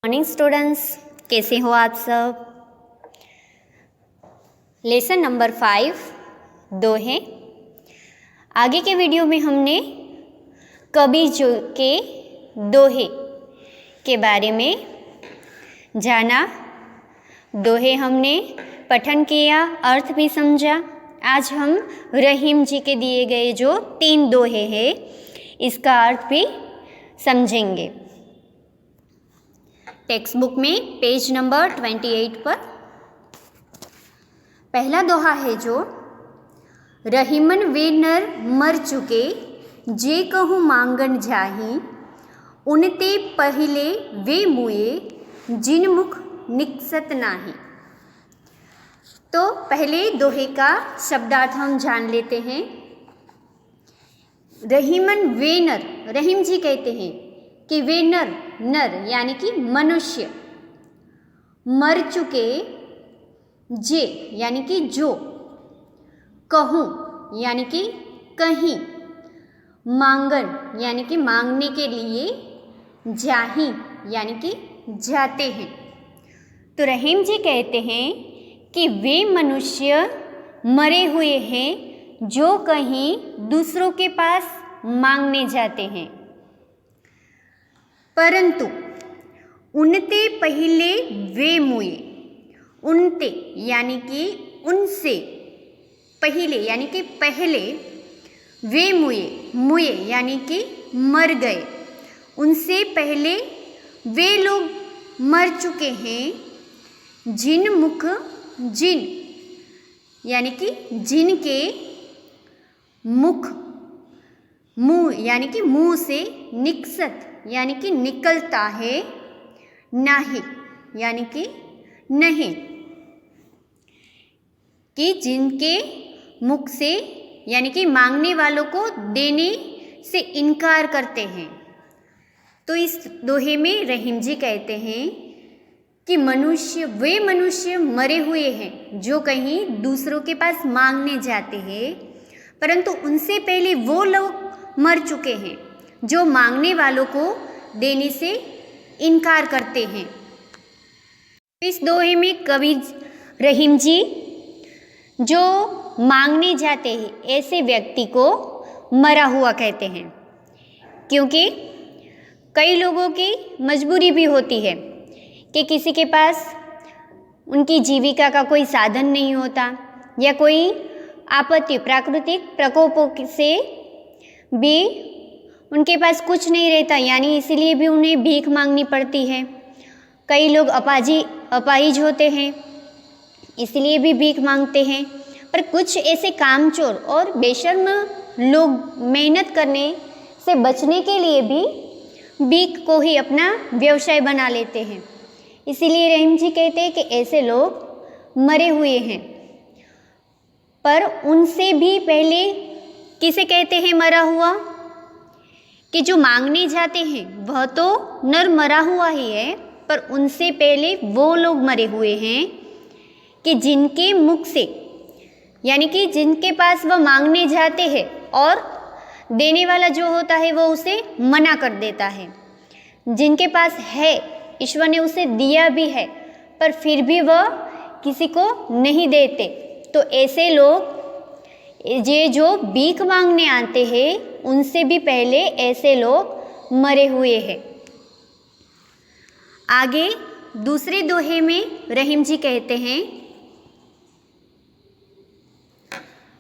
Morning students, कैसे हो आप सब। लेसन नंबर 5 दोहे। आगे के वीडियो में हमने कबीर जो के दोहे के बारे में जाना। दोहे हमने पठन किया, अर्थ भी समझा। आज हम रहीम जी के दिए गए जो 3 दोहे हैं इसका अर्थ भी समझेंगे। टेक्स्ट बुक में पेज नंबर 28 पर पहला दोहा है जो रहीमन वे नर मर चुके जे कहूँ मांगन जाही, उनते पहिले वे मुए जिन मुख निकसत नाही। तो पहले दोहे का शब्दार्थ हम जान लेते हैं। रहीमन वे नर, रहीम जी कहते हैं कि वे नर, नर यानी कि मनुष्य, मर चुके जे यानी कि जो, कहूँ यानी कि कहीं, मांगन यानी कि मांगने के लिए, जाही यानी कि जाते हैं। तो रहीम जी कहते हैं कि वे मनुष्य मरे हुए हैं जो कहीं दूसरों के पास मांगने जाते हैं, परंतु उनते पहले वे मुए। उनते यानी कि उनसे, पहले यानी कि पहले, वे मुए, मुए यानी कि मर गए, उनसे पहले वे लोग मर चुके हैं जिन मुख, जिन यानी कि जिनके मुख, मुंह यानी कि मुंह से, निकसत यानी कि निकलता है, नाही यानी कि नहीं, कि जिनके मुख से यानी कि मांगने वालों को देने से इनकार करते हैं। तो इस दोहे में रहीम जी कहते हैं कि मनुष्य, वे मनुष्य मरे हुए हैं जो कहीं दूसरों के पास मांगने जाते हैं, परंतु उनसे पहले वो लोग मर चुके हैं जो मांगने वालों को देने से इनकार करते हैं। इस दोहे में कबीर रहीम जी जो मांगने जाते हैं ऐसे व्यक्ति को मरा हुआ कहते हैं, क्योंकि कई लोगों की मजबूरी भी होती है कि किसी के पास उनकी जीविका का कोई साधन नहीं होता या कोई आपत्ति, प्राकृतिक प्रकोपों से भी उनके पास कुछ नहीं रहता, यानी इसीलिए भी उन्हें भीख मांगनी पड़ती है। कई लोग अपाहिज होते हैं, इसलिए भी भीख मांगते हैं। पर कुछ ऐसे कामचोर और बेशर्म लोग मेहनत करने से बचने के लिए भी भीख को ही अपना व्यवसाय बना लेते हैं। इसीलिए रहीम जी कहते हैं कि ऐसे लोग मरे हुए हैं। पर उनसे भी पहले किसे कहते हैं मरा हुआ? कि जो मांगने जाते हैं वह तो नर मरा हुआ ही है, पर उनसे पहले वो लोग मरे हुए हैं कि जिनके मुख से, यानी कि जिनके पास वह मांगने जाते हैं और देने वाला जो होता है वो उसे मना कर देता है। जिनके पास है, ईश्वर ने उसे दिया भी है, पर फिर भी वह किसी को नहीं देते। तो ऐसे लोग, ये जो भीख मांगने आते हैं, उनसे भी पहले ऐसे लोग मरे हुए हैं। आगे दूसरे दोहे में रहीम जी कहते हैं,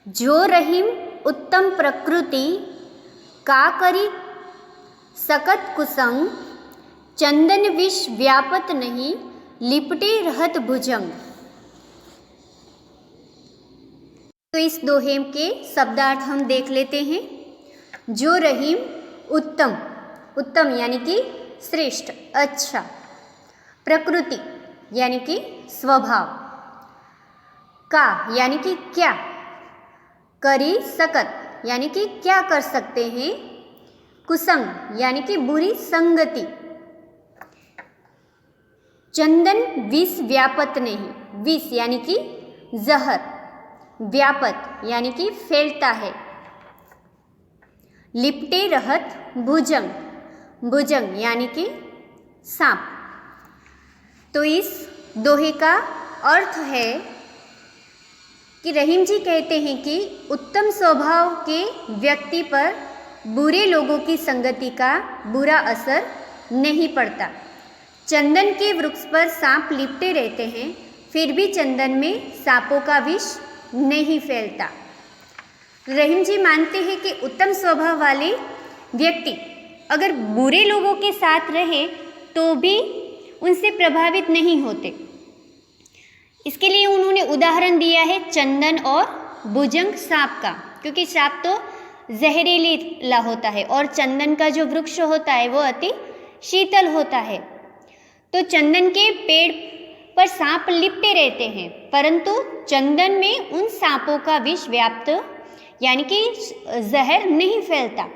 जो रहीम उत्तम प्रकृति का करी सकत कुसंग, चंदन विष व्यापत नहीं लिपटे रहत भुजंग। तो इस दोहे के शब्दार्थ हम देख लेते हैं। जो रहीम उत्तम, उत्तम यानी कि श्रेष्ठ, अच्छा, प्रकृति यानी कि स्वभाव, का यानी कि क्या, करी सकत यानी कि क्या कर सकते हैं, कुसंग यानी कि बुरी संगति, चंदन विष व्यापत नहीं, विष यानी कि जहर, व्यापत यानी कि फैलता है, लिपटे रहत भुजंग, भुजंग यानी कि सांप, तो इस दोहे का अर्थ है कि रहीम जी कहते हैं कि उत्तम स्वभाव के व्यक्ति पर बुरे लोगों की संगति का बुरा असर नहीं पड़ता। चंदन के वृक्ष पर सांप लिपटे रहते हैं, फिर भी चंदन में सांपों का विष नहीं फैलता। रहीम जी मानते हैं कि उत्तम स्वभाव वाले व्यक्ति अगर बुरे लोगों के साथ रहे तो भी उनसे प्रभावित नहीं होते। इसके लिए उन्होंने उदाहरण दिया है चंदन और भुजंग सांप का, क्योंकि सांप तो जहरीला होता है और चंदन का जो वृक्ष होता है वो अति शीतल होता है। तो चंदन के पेड़ पर सांप लिपटे रहते हैं, परंतु चंदन में उन सांपों का विष व्याप्त यानी कि जहर नहीं फैलता,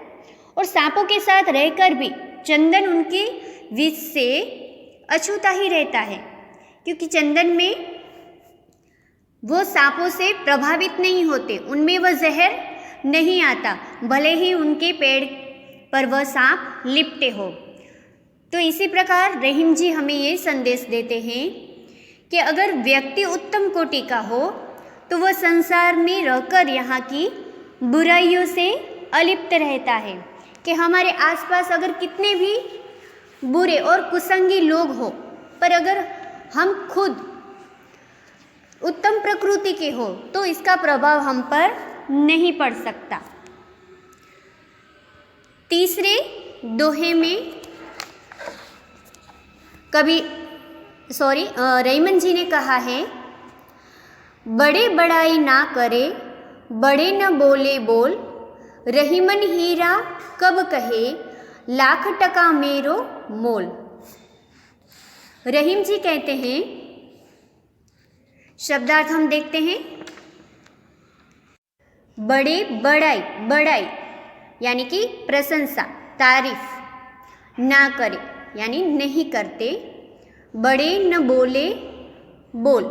और सांपों के साथ रहकर भी चंदन उनके विष से अछूता ही रहता है, क्योंकि चंदन में वो सांपों से प्रभावित नहीं होते, उनमें वह जहर नहीं आता, भले ही उनके पेड़ पर वह सांप लिपटे हो। तो इसी प्रकार रहीम जी हमें ये संदेश देते हैं कि अगर व्यक्ति उत्तम कोटि का हो तो वह संसार में रहकर यहाँ की बुराइयों से अलिप्त रहता है, कि हमारे आसपास अगर कितने भी बुरे और कुसंगी लोग हो, पर अगर हम खुद उत्तम प्रकृति के हो तो इसका प्रभाव हम पर नहीं पड़ सकता। तीसरे दोहे में रहीमन जी ने कहा है, बड़े बड़ाई ना करे, बड़े न बोले बोल, रहीमन हीरा कब कहे, लाख टका मेरो मोल। रहीम जी कहते हैं, शब्दार्थ हम देखते हैं, बड़े बड़ाई यानी कि प्रशंसा तारीफ ना करे यानी नहीं करते, बड़े न बोले बोल,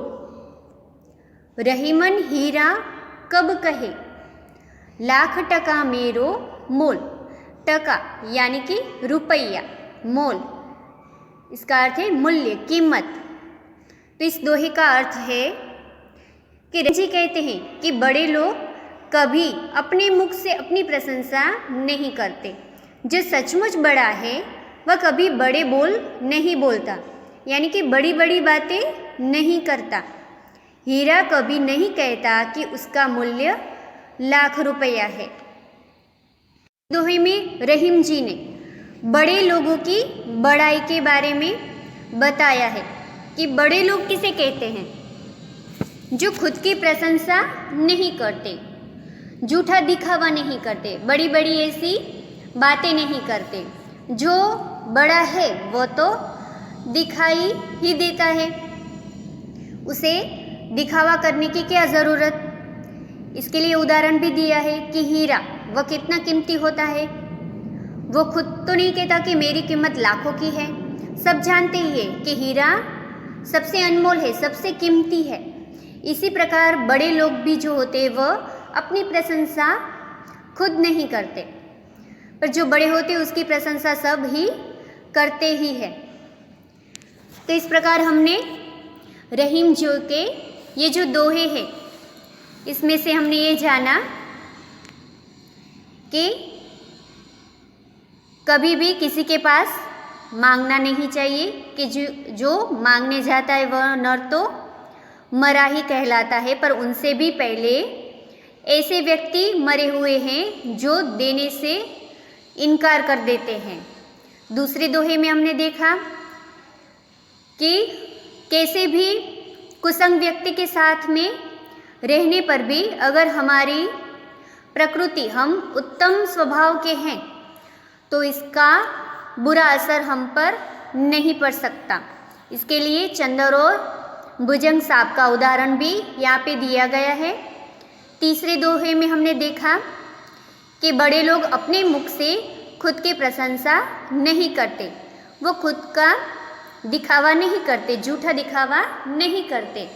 रहीमन हीरा कब कहे, लाख टका मेरो मोल। टका यानी कि रुपया, मोल इसका अर्थ है मूल्य, कीमत। तो इस दोहे का अर्थ है कि रहीम जी कहते हैं कि बड़े लोग कभी अपने मुख से अपनी प्रशंसा नहीं करते। जो सचमुच बड़ा है वह कभी बड़े बोल नहीं बोलता, यानी कि बड़ी बड़ी बातें नहीं करता। हीरा कभी नहीं कहता कि उसका मूल्य लाख रुपया है। दोहे में रहीम जी ने बड़े लोगों की बड़ाई के बारे में बताया है कि बड़े लोग किसे कहते हैं, जो खुद की प्रशंसा नहीं करते, झूठा दिखावा नहीं करते, बड़ी बड़ी ऐसी बातें नहीं करते। जो बड़ा है वो तो दिखाई ही देता है, उसे दिखावा करने की क्या ज़रूरत। इसके लिए उदाहरण भी दिया है कि हीरा वह कितना कीमती होता है, वो खुद तो नहीं कहता कि मेरी कीमत लाखों की है, सब जानते ही है कि हीरा सबसे अनमोल है, सबसे कीमती है। इसी प्रकार बड़े लोग भी जो होते वह अपनी प्रशंसा खुद नहीं करते, पर जो बड़े होते उसकी प्रशंसा सब ही करते ही है। तो इस प्रकार हमने रहीम जी के ये जो दोहे हैं इसमें से हमने ये जाना कि कभी भी किसी के पास मांगना नहीं चाहिए, कि जो मांगने जाता है वह नर तो मरा ही कहलाता है। पर उनसे भी पहले ऐसे व्यक्ति मरे हुए हैं जो देने से इनकार कर देते हैं। दूसरे दोहे में हमने देखा कि कैसे भी कुसंग व्यक्ति के साथ में रहने पर भी अगर हमारी प्रकृति हम उत्तम स्वभाव के हैं तो इसका बुरा असर हम पर नहीं पड़ सकता। इसके लिए चंदन और भुजंग सांप का उदाहरण भी यहाँ पे दिया गया है। तीसरे दोहे में हमने देखा कि बड़े लोग अपने मुख से खुद की प्रशंसा नहीं करते, वो खुद का दिखावा नहीं करते, झूठा दिखावा नहीं करते।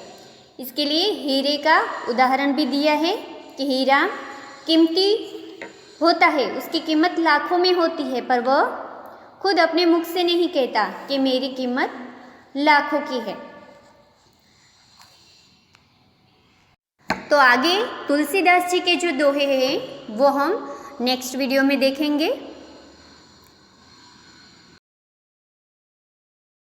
इसके लिए हीरे का उदाहरण भी दिया है कि हीरा कीमती होता है, उसकी कीमत लाखों में होती है, पर वह खुद अपने मुख से नहीं कहता कि मेरी कीमत लाखों की है। तो आगे तुलसीदास जी के जो दोहे हैं वो हम नेक्स्ट वीडियो में देखेंगे।